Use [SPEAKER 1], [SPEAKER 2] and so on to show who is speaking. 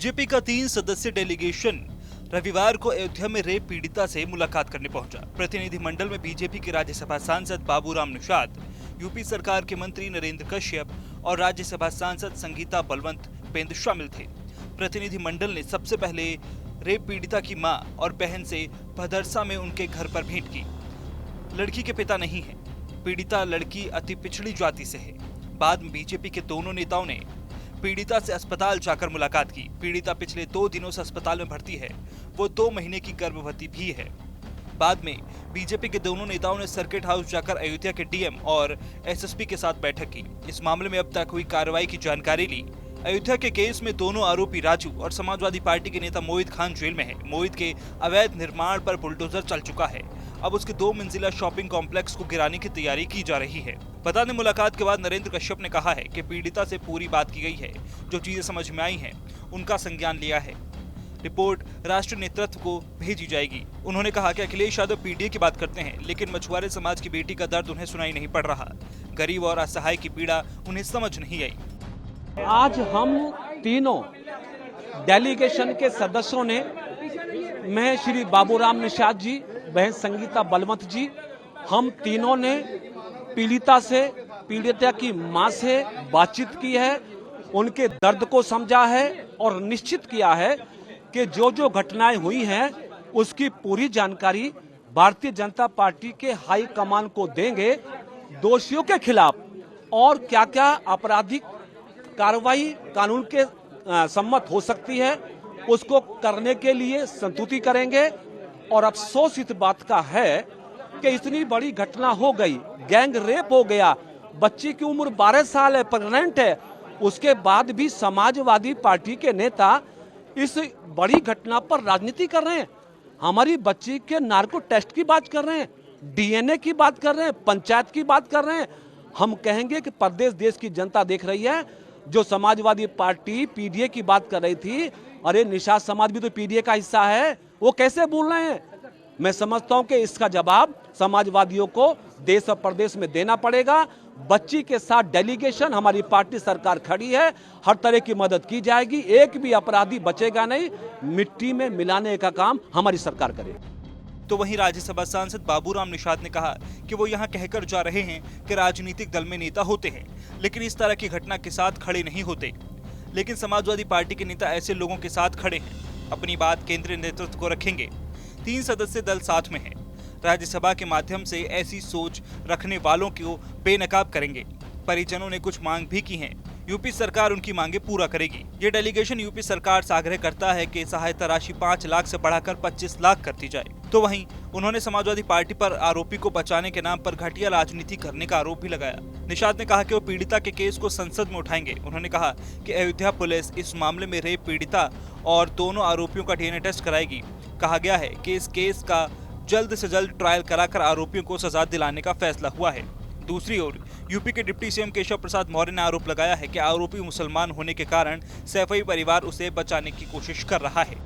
[SPEAKER 1] BJP का 3 सदस्यीय delegation रविवार को अयोध्या में रेप पीड़िता से मुलाकात करने पहुंचा। प्रतिनिधिमंडल में बीजेपी के राज्यसभा सांसद बाबूराम निषाद, यूपी सरकार के मंत्री नरेंद्र कश्यप और राज्यसभा सांसद संगीता बलवंत पेंद शामिल थे। प्रतिनिधिमंडल ने सबसे पहले रेप पीड़िता की मां और बहन से भदरसा में उनके घर पर भेंट की। लड़की के पिता नहीं है, पीड़िता लड़की अति पिछड़ी जाति से है। बाद में बीजेपी के दोनों नेताओं ने पीड़िता से अस्पताल जाकर मुलाकात की। पीड़िता पिछले 2 दिनों से अस्पताल में भर्ती है, वो 2 महीने की गर्भवती भी है। बाद में बीजेपी के दोनों नेताओं ने सर्किट हाउस जाकर अयोध्या के डीएम और एसएसपी के साथ बैठक की। इस मामले में अब तक हुई कार्रवाई की जानकारी ली। अयोध्या के केस में दोनों आरोपी राजू और समाजवादी पार्टी के नेता मोहित खान जेल में है। मोहित के अवैध निर्माण पर बुलडोजर चल चुका है। अब उसके 2 मंजिला शॉपिंग कॉम्प्लेक्स को गिराने की तैयारी की जा रही है। बता दें, मुलाकात के बाद नरेंद्र कश्यप ने कहा है कि पीड़िता से पूरी बात की गई है। जो चीजें समझ में आई हैं, उनका संज्ञान लिया है। रिपोर्ट राष्ट्रीय नेतृत्व को भेजी जाएगी। उन्होंने कहा कि अखिलेश यादव पीडीए की बात करते हैं, लेकिन मछुआरे समाज की बेटी का दर्द उन्हें सुनाई नहीं पड़ रहा। गरीब और असहाय की पीड़ा उन्हें समझ नहीं आई।
[SPEAKER 2] आज हम तीनों डेलीगेशन के सदस्यों ने, मैं श्री बाबूराम निषाद जी, बहन संगीता बलवंत जी, हम तीनों ने पीड़िता की मां से बातचीत की है, उनके दर्द को समझा है और निश्चित किया है कि जो जो घटनाएं हुई हैं उसकी पूरी जानकारी भारतीय जनता पार्टी के हाई कमान को देंगे। दोषियों के खिलाफ और क्या क्या आपराधिक कार्रवाई कानून के सम्मत हो सकती है, उसको करने के लिए संतुति करेंगे। और अफसोस इस बात का है कि इतनी बड़ी घटना हो गई, गैंग रेप हो गया, बच्ची की उम्र 12 साल है, प्रेग्नेंट है, उसके बाद भी समाजवादी पार्टी के नेता इस बड़ी घटना पर राजनीति कर रहे हैं। हमारी बच्ची के नार्को टेस्ट की बात कर रहे हैं, डीएनए की बात कर रहे हैं, पंचायत की बात कर रहे हैं। हम कहेंगे कि प्रदेश देश की जनता देख रही है। जो समाजवादी पार्टी पीडीए की बात कर रही थी, अरे निषाद समाज भी तो पीडीए का हिस्सा है, वो कैसे बोल रहे हैं? मैं समझता हूं कि इसका जवाब समाजवादियों को देश और प्रदेश में देना पड़ेगा। बच्ची के साथ डेलीगेशन, हमारी पार्टी सरकार खड़ी है, हर तरह की मदद की जाएगी, एक भी अपराधी बचेगा नहीं। मिट्टी में मिलाने का काम हमारी सरकार करेगी।
[SPEAKER 1] तो वहीं राज्यसभा सांसद बाबूराम निषाद ने कहा कि वो यहाँ कहकर जा रहे हैं कि राजनीतिक दल में नेता होते हैं, लेकिन इस तरह की घटना के साथ खड़े नहीं होते। लेकिन समाजवादी पार्टी के नेता ऐसे लोगों के साथ खड़े हैं, अपनी बात केंद्रीय नेतृत्व को रखेंगे। 3 सदस्यीय दल साथ में है, राज्यसभा के माध्यम से ऐसी सोच रखने वालों को बेनकाब करेंगे। परिजनों ने कुछ मांग भी की हैं, यूपी सरकार उनकी मांगे पूरा करेगी। ये डेलीगेशन यूपी सरकार से आग्रह करता है कि सहायता राशि 5 लाख से बढ़ाकर 25 लाख कर दी जाए। तो वहीं उन्होंने समाजवादी पार्टी पर आरोपी को बचाने के नाम पर घटिया राजनीति करने का आरोप भी लगाया। निषाद ने कहा कि वो पीड़िता के केस को संसद में उठाएंगे। उन्होंने कहा कि अयोध्या पुलिस इस मामले में रेप पीड़िता और दोनों आरोपियों का डीएनए टेस्ट कराएगी। कहा गया है कि इस केस का जल्द से जल्द ट्रायल कराकर आरोपियों को सजा दिलाने का फैसला हुआ है। दूसरी ओर यूपी के डिप्टी सीएम केशव प्रसाद मौर्य ने आरोप लगाया है कि आरोपी मुसलमान होने के कारण सैफई परिवार उसे बचाने की कोशिश कर रहा है।